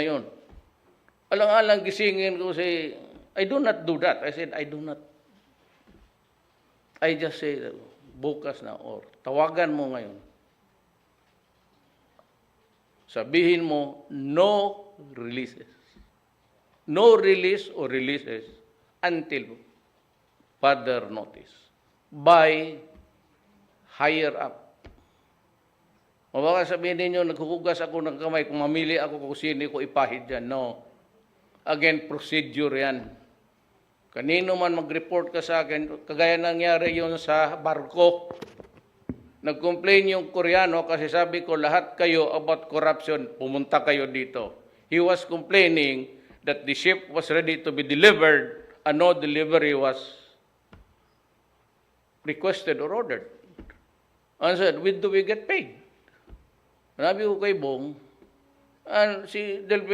Ngayon, alang-alang gisingin ko say, I do not do that. I said, I do not. I just say, bukas na or tawagan mo ngayon. Sabihin mo, no releases. No release or releases until further notice by higher up. O baka sabihin ninyo, naghuhugas ako ng kamay kung mamili ako kung sino ko ipahid dyan. No. Again, procedure yan. Kanino man mag-report ka sa akin, kagaya nangyari yun sa barko. Nag-complain yung Koreano kasi sabi ko lahat kayo about corruption, pumunta kayo dito. He was complaining that the ship was ready to be delivered and no delivery was requested or ordered. And said, when do we get paid? Sabi ko kay Bong, and si Delvin